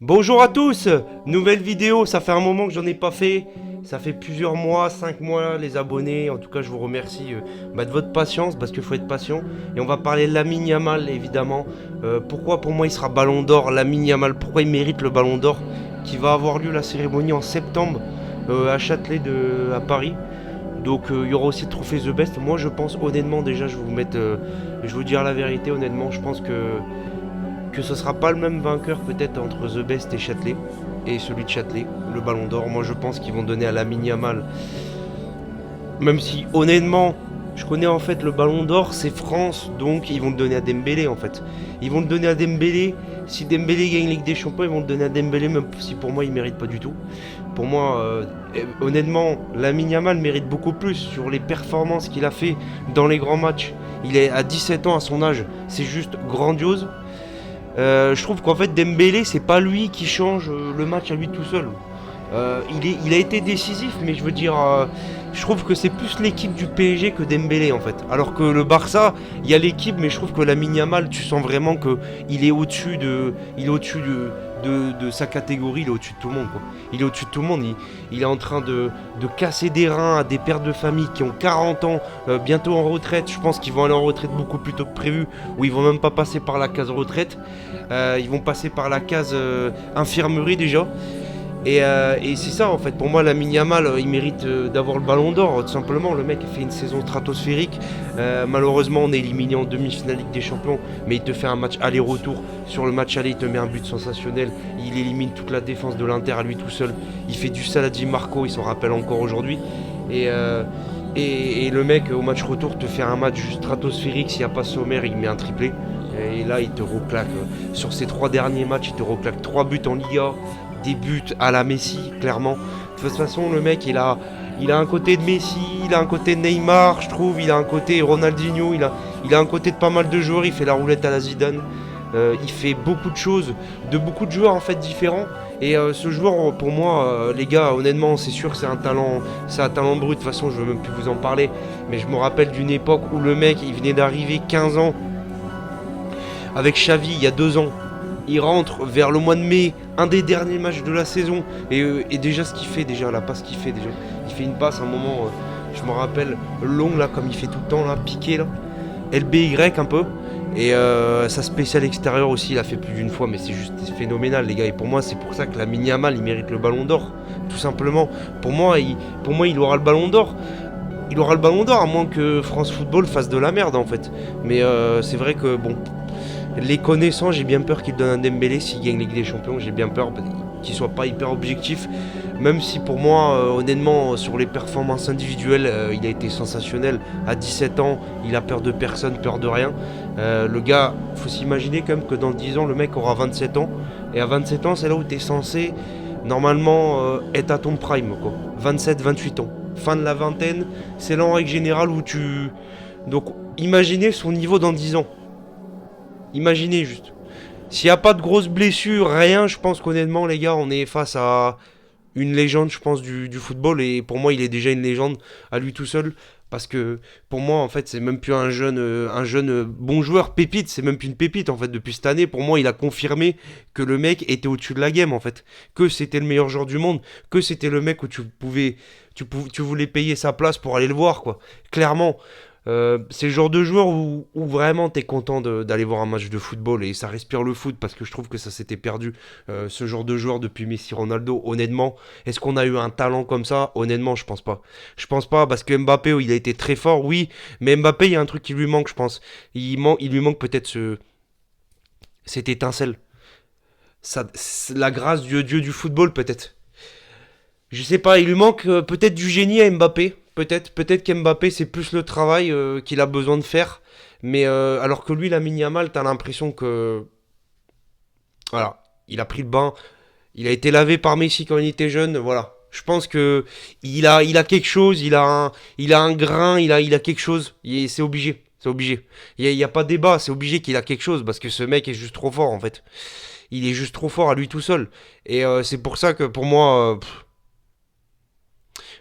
Bonjour à tous, nouvelle vidéo, ça fait un moment que j'en ai pas fait, ça fait plusieurs mois, 5 mois les abonnés, en tout cas je vous remercie de votre patience parce qu'il faut être patient et on va parler de Lamine Yamal évidemment. Pourquoi pour moi il sera ballon d'or, Lamine Yamal, pourquoi il mérite le ballon d'or qui va avoir lieu la cérémonie en septembre à Châtelet à Paris. Donc il y aura aussi le trophée The Best. Moi je pense honnêtement déjà je vais vous dire la vérité honnêtement, je pense que ce sera pas le même vainqueur peut-être entre The Best et Châtelet et celui de Châtelet, le Ballon d'Or. Moi je pense qu'ils vont donner à Lamine Yamal, même si honnêtement je connais en fait le Ballon d'Or c'est France, donc ils vont le donner à Dembélé en fait. Ils vont le donner à Dembélé. Si Dembélé gagne Ligue des Champions, ils vont le donner à Dembélé, même si pour moi il mérite pas du tout. Pour moi, honnêtement, Lamine Yamal mérite beaucoup plus sur les performances qu'il a fait dans les grands matchs. Il est à 17 ans à son âge, c'est juste grandiose. Je trouve qu'en fait Dembélé c'est pas lui qui change le match à lui tout seul. Il a été décisif, mais je veux dire, je trouve que c'est plus l'équipe du PSG que Dembélé en fait. Alors que le Barça, il y a l'équipe, mais je trouve que Lamine Yamal, tu sens vraiment que il est au-dessus de sa catégorie, il est au-dessus de tout le monde quoi. Il est au-dessus de tout le monde. Il est en train de casser des reins à des pères de famille qui ont 40 ans, bientôt en retraite. Je pense qu'ils vont aller en retraite beaucoup plus tôt que prévu, ou ils vont même pas passer par la case retraite. Ils vont passer par la case infirmerie déjà. Et c'est ça en fait, pour moi Lamine Yamal il mérite d'avoir le ballon d'or, tout simplement. Le mec a fait une saison stratosphérique. Malheureusement on est éliminé en demi-finale Ligue des Champions, mais il te fait un match aller-retour. Sur le match aller il te met un but sensationnel, il élimine toute la défense de l'Inter à lui tout seul. Il fait du sale à Di Marco, il s'en rappelle encore aujourd'hui. Et, euh, et le mec au match retour te fait un match stratosphérique. S'il n'y a pas Sommer il met un triplé. Et là il te reclaque, sur ces 3 derniers matchs il te reclaque 3 buts en Liga, des buts à la Messi, clairement. De toute façon, le mec, il a un côté de Messi, il a un côté de Neymar, je trouve, il a un côté Ronaldinho, il a un côté de pas mal de joueurs, il fait la roulette à la Zidane. Il fait beaucoup de choses, de beaucoup de joueurs en fait différents. Et ce joueur, pour moi, les gars, honnêtement, c'est sûr que c'est un talent brut. De toute façon, je veux même plus vous en parler. Mais je me rappelle d'une époque où le mec, il venait d'arriver 15 ans avec Xavi il y a 2 ans. Il rentre vers le mois de mai, un des derniers matchs de la saison. Et déjà ce qu'il fait, déjà la passe qu'il fait, déjà. Il fait une passe à un moment, je me rappelle, longue là, comme il fait tout le temps là, piqué là. LBY un peu. Et sa spéciale extérieure aussi, il a fait plus d'une fois, mais c'est juste phénoménal les gars. Et pour moi, c'est pour ça que Lamine Yamal, il mérite le ballon d'or. Tout simplement. Pour moi, il aura le ballon d'or. Il aura le ballon d'or à moins que France Football fasse de la merde en fait. Mais c'est vrai que bon, les connaissants, j'ai bien peur qu'il donne un Dembélé s'il gagne Ligue des Champions. J'ai bien peur qu'il soit pas hyper objectif. Même si pour moi, honnêtement, sur les performances individuelles, il a été sensationnel. À 17 ans, il a peur de personne, peur de rien. Le gars, faut s'imaginer quand même que dans 10 ans, le mec aura 27 ans. Et à 27 ans, c'est là où tu es censé, normalement, être à ton prime. Quoi. 27-28 ans. Fin de la vingtaine, c'est là en règle générale où tu... Donc, imaginez son niveau dans 10 ans. Imaginez juste. S'il n'y a pas de grosses blessures, rien, je pense qu'honnêtement, les gars, on est face à une légende, je pense, du football. Et pour moi, il est déjà une légende à lui tout seul. Parce que pour moi, en fait, c'est même plus un jeune bon joueur pépite. C'est même plus une pépite, en fait. Depuis cette année, pour moi, il a confirmé que le mec était au-dessus de la game, en fait. Que c'était le meilleur joueur du monde. Que c'était le mec où tu voulais payer sa place pour aller le voir, quoi. Clairement. C'est le genre de joueur où vraiment t'es content d'aller voir un match de football et ça respire le foot parce que je trouve que ça s'était perdu. Ce genre de joueur depuis Messi, Ronaldo, honnêtement, est-ce qu'on a eu un talent comme ça? Honnêtement, je pense pas. Je pense pas parce que Mbappé, il a été très fort, oui, mais Mbappé, il y a un truc qui lui manque, je pense. Il lui manque peut-être cette étincelle. La grâce du dieu du football, peut-être. Je sais pas, il lui manque peut-être du génie à Mbappé. Peut-être qu'Mbappé c'est plus le travail qu'il a besoin de faire. Mais alors que lui, Lamine Yamal, t'as l'impression que voilà, il a pris le bain. Il a été lavé par Messi quand il était jeune. Voilà, je pense que il a quelque chose. Il a un grain. Il a quelque chose. C'est obligé. C'est obligé. Il y a pas de débat. C'est obligé qu'il a quelque chose parce que ce mec est juste trop fort en fait. Il est juste trop fort à lui tout seul. Et c'est pour ça que pour moi.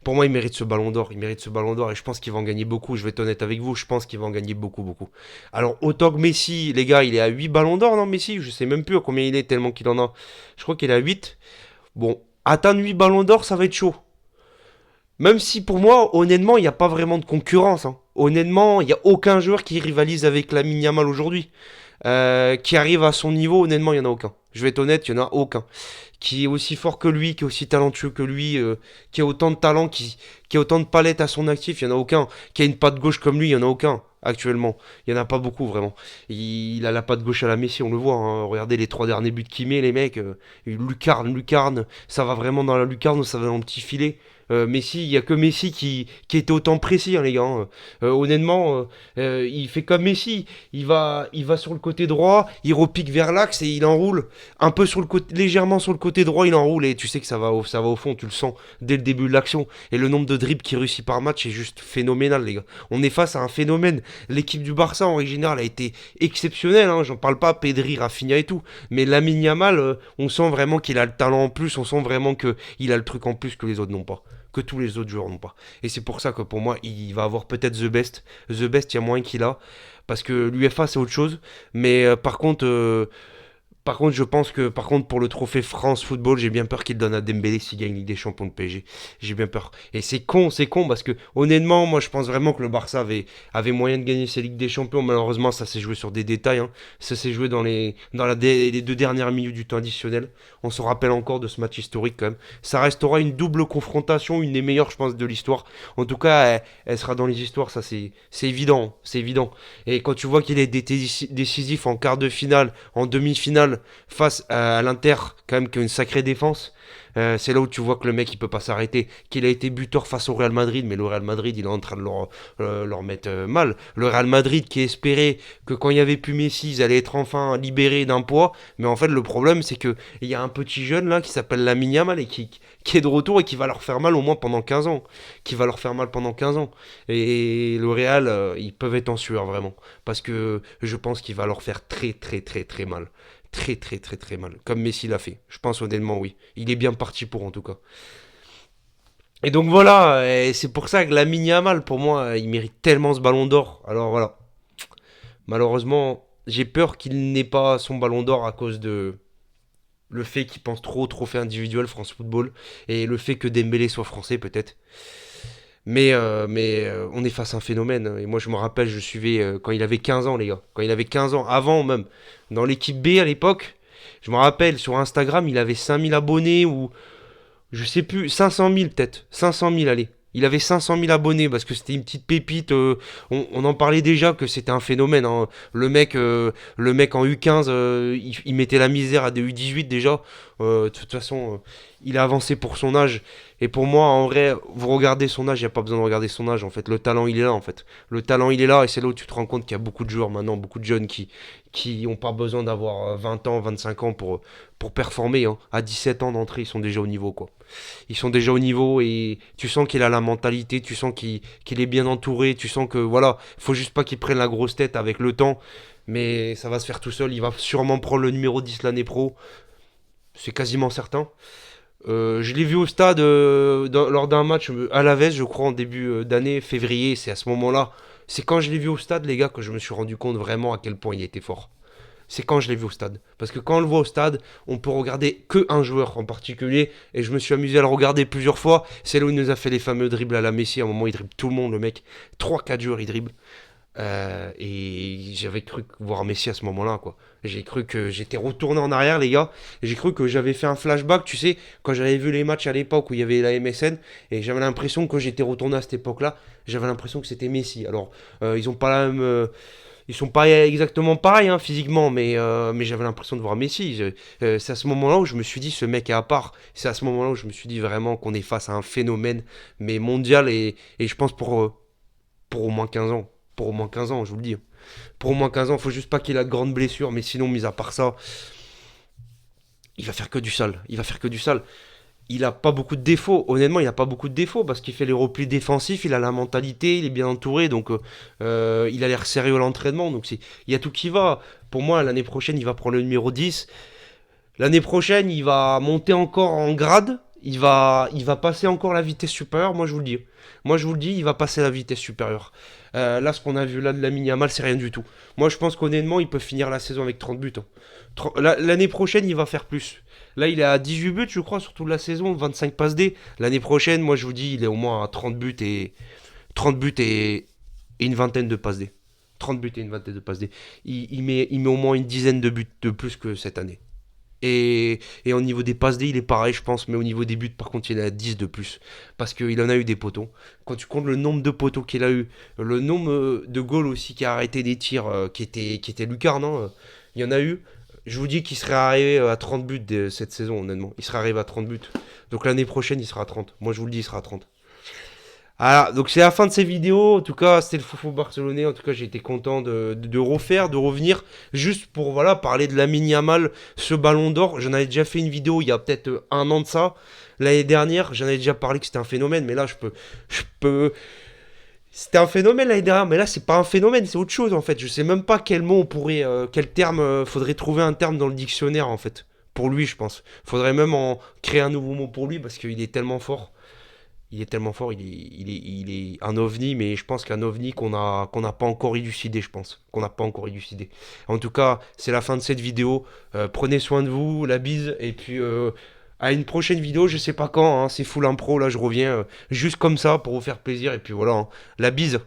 Pour moi, il mérite ce ballon d'or. Il mérite ce ballon d'or et je pense qu'il va en gagner beaucoup. Je vais être honnête avec vous. Je pense qu'il va en gagner beaucoup, beaucoup. Alors, autant que Messi, les gars, il est à 8 ballons d'or, non, Messi? Je sais même plus à combien il est tellement qu'il en a. Je crois qu'il est à 8. Bon, atteindre 8 ballons d'or, ça va être chaud. Même si pour moi, honnêtement, il n'y a pas vraiment de concurrence, hein. Honnêtement, il n'y a aucun joueur qui rivalise avec Lamine Yamal aujourd'hui. Qui arrive à son niveau, honnêtement, il n'y en a aucun. Je vais être honnête, il n'y en a aucun. Qui est aussi fort que lui, qui est aussi talentueux que lui, qui a autant de talent, qui a autant de palettes à son actif, il n'y en a aucun. Qui a une patte gauche comme lui, il n'y en a aucun actuellement. Il n'y en a pas beaucoup vraiment. Il a la patte gauche à la Messi, on le voit, hein. Regardez les 3 derniers buts qu'il met, les mecs. Lucarne, ça va vraiment dans la lucarne ou ça va dans le petit filet. Messi, il n'y a que Messi qui était autant précis, hein, les gars, hein. Honnêtement, il fait comme Messi. Il va sur le côté droit, il repique vers l'axe et il enroule un peu sur le côté, légèrement sur le côté droit, il enroule et tu sais que ça va au fond, tu le sens dès le début de l'action. Et le nombre de dribbles qu'il réussit par match est juste phénoménal, les gars. On est face à un phénomène. L'équipe du Barça, en règle générale, a été exceptionnelle, hein. J'en parle pas, Pedri, Rafinha et tout. Mais Lamine Yamal, on sent vraiment qu'il a le talent en plus, on sent vraiment qu'il a le truc en plus que les autres n'ont pas, que tous les autres joueurs n'ont pas. Et c'est pour ça que pour moi, il va avoir peut-être The Best. The Best, il y a moins qu'il a. Parce que l'UFA, c'est autre chose. Mais par contre, je pense que par contre pour le trophée France Football, j'ai bien peur qu'il donne à Dembélé s'il gagne Ligue des Champions de PSG. J'ai bien peur. Et c'est con parce que honnêtement, moi je pense vraiment que le Barça avait moyen de gagner ses Ligues des Champions. Malheureusement, ça s'est joué sur des détails, hein. Ça s'est joué les 2 dernières minutes du temps additionnel. On se rappelle encore de ce match historique quand même. Ça restera une double confrontation, une des meilleures je pense de l'histoire. En tout cas, elle sera dans les histoires, ça c'est évident, c'est évident. Et quand tu vois qu'il est décisif en quart de finale, en demi-finale, face à l'Inter, quand même, qui a une sacrée défense. C'est là où tu vois que le mec il peut pas s'arrêter, qu'il a été buteur face au Real Madrid, mais le Real Madrid il est en train de leur mettre mal. Le Real Madrid qui espérait que quand il y avait plus Messi, ils allaient être enfin libérés d'un poids, mais en fait le problème c'est que il y a un petit jeune là qui s'appelle Lamine Yamal et qui est de retour et qui va leur faire mal au moins pendant 15 ans. Qui va leur faire mal pendant 15 ans. Et le Real, ils peuvent être en sueur vraiment. Parce que je pense qu'il va leur faire très très très très mal. Très très très très mal. Comme Messi l'a fait. Je pense honnêtement oui. Il est bien parti pour en tout cas. Et donc voilà, et c'est pour ça que Lamine Yamal, pour moi, il mérite tellement ce ballon d'or. Alors voilà. Malheureusement, j'ai peur qu'il n'ait pas son ballon d'or à cause de le fait qu'il pense trop au trophée individuel France Football et le fait que Dembélé soit français peut-être. Mais on est face à un phénomène. Et moi, je me rappelle, je suivais quand il avait 15 ans, les gars. Quand il avait 15 ans, avant même. Dans l'équipe B à l'époque, je me rappelle, sur Instagram, il avait 5000 abonnés ou je sais plus, 500 000 peut-être. 500 000, allez. Il avait 500 000 abonnés parce que c'était une petite pépite. On en parlait déjà que c'était un phénomène, hein. Le mec en U15, il mettait la misère à des U18 déjà. De toute façon, il a avancé pour son âge. Et pour moi, en vrai, vous regardez son âge, il n'y a pas besoin de regarder son âge en fait. Le talent, il est là en fait. Le talent, il est là et c'est là où tu te rends compte qu'il y a beaucoup de joueurs maintenant, beaucoup de jeunes qui n'ont pas besoin d'avoir 20 ans, 25 ans pour performer, hein. À 17 ans d'entrée, ils sont déjà au niveau quoi. Ils sont déjà au niveau et tu sens qu'il a la mentalité, tu sens qu'il est bien entouré, tu sens que voilà, faut juste pas qu'il prenne la grosse tête avec le temps. Mais ça va se faire tout seul, il va sûrement prendre le numéro 10 l'année pro, c'est quasiment certain. Je l'ai vu au stade lors d'un match à la je crois, en début d'année, février. C'est à ce moment-là, c'est quand je l'ai vu au stade, les gars, que je me suis rendu compte vraiment à quel point il était fort. C'est quand je l'ai vu au stade. Parce que quand on le voit au stade, on peut regarder que un joueur en particulier. Et je me suis amusé à le regarder plusieurs fois. C'est là où il nous a fait les fameux dribbles à la Messi. À un moment, il dribble tout le monde, le mec. 3 4 joueurs, il dribble. Et j'avais cru voir Messi à ce moment-là, quoi. J'ai cru que j'étais retourné en arrière, les gars. J'ai cru que j'avais fait un flashback, tu sais, quand j'avais vu les matchs à l'époque où il y avait la MSN. Et j'avais l'impression que j'étais retourné à cette époque-là. J'avais l'impression que c'était Messi. Alors, ils ont pas la même. Ils sont pas exactement pareils, hein, physiquement, mais j'avais l'impression de voir Messi. C'est à ce moment-là où je me suis dit, ce mec est à part. C'est à ce moment-là où je me suis dit vraiment qu'on est face à un phénomène, mais mondial, et je pense pour au moins 15 ans. Pour au moins 15 ans, je vous le dis. Pour au moins 15 ans, faut juste pas qu'il ait de grandes blessures, mais sinon, mis à part ça, il va faire que du sale. Il va faire que du sale. Il a pas beaucoup de défauts. Honnêtement, il a pas beaucoup de défauts parce qu'il fait les replis défensifs, il a la mentalité, il est bien entouré, donc il a l'air sérieux à l'entraînement. Donc il y a tout qui va. Pour moi, l'année prochaine, il va prendre le numéro 10. L'année prochaine, il va monter encore en grade. il va passer encore la vitesse supérieure, moi je vous le dis. Moi je vous le dis, il va passer la vitesse supérieure. Là, ce qu'on a vu là de Lamine Yamal, c'est rien du tout. Moi je pense qu'honnêtement, il peut finir la saison avec 30 buts, hein. L'année prochaine, il va faire plus. Là, il est à 18 buts, je crois, sur toute la saison, 25 passes D. L'année prochaine, moi je vous dis, il est au moins à 30 buts et une vingtaine de passes D. 30 buts et une vingtaine de passes D. Il met au moins une dizaine de buts de plus que cette année. Et au niveau des passes D, il est pareil, je pense, mais au niveau des buts, par contre, il est à 10 de plus. Parce qu'il en a eu des poteaux. Quand tu comptes le nombre de poteaux qu'il a eu, le nombre de goals aussi qui a arrêté des tirs, qui était lucarne, hein, il y en a eu. Je vous dis qu'il serait arrivé à 30 buts cette saison, honnêtement. Il serait arrivé à 30 buts. Donc l'année prochaine, il sera à 30. Moi, je vous le dis, il sera à 30. Ah, donc c'est la fin de ces vidéos. En tout cas, c'était le Foufou barcelonais. En tout cas, j'ai été content de refaire, de revenir, juste pour voilà parler de Lamine Yamal, ce Ballon d'Or. J'en avais déjà fait une vidéo il y a peut-être un an de ça. L'année dernière, j'en avais déjà parlé que c'était un phénomène, mais là, c'était un phénomène l'année dernière, mais là, c'est pas un phénomène, c'est autre chose en fait. Je sais même pas quel mot on pourrait, quel terme, faudrait trouver un terme dans le dictionnaire en fait. Pour lui, je pense. Faudrait même en créer un nouveau mot pour lui parce qu'il est tellement fort. Il est tellement fort, il est un ovni, mais je pense qu'un ovni qu'on n'a pas encore élucidé, je pense. Qu'on n'a pas encore élucidé. En tout cas, c'est la fin de cette vidéo. Prenez soin de vous, la bise, et puis à une prochaine vidéo, je sais pas quand, hein, c'est full impro, là je reviens juste comme ça pour vous faire plaisir, et puis voilà, hein, la bise.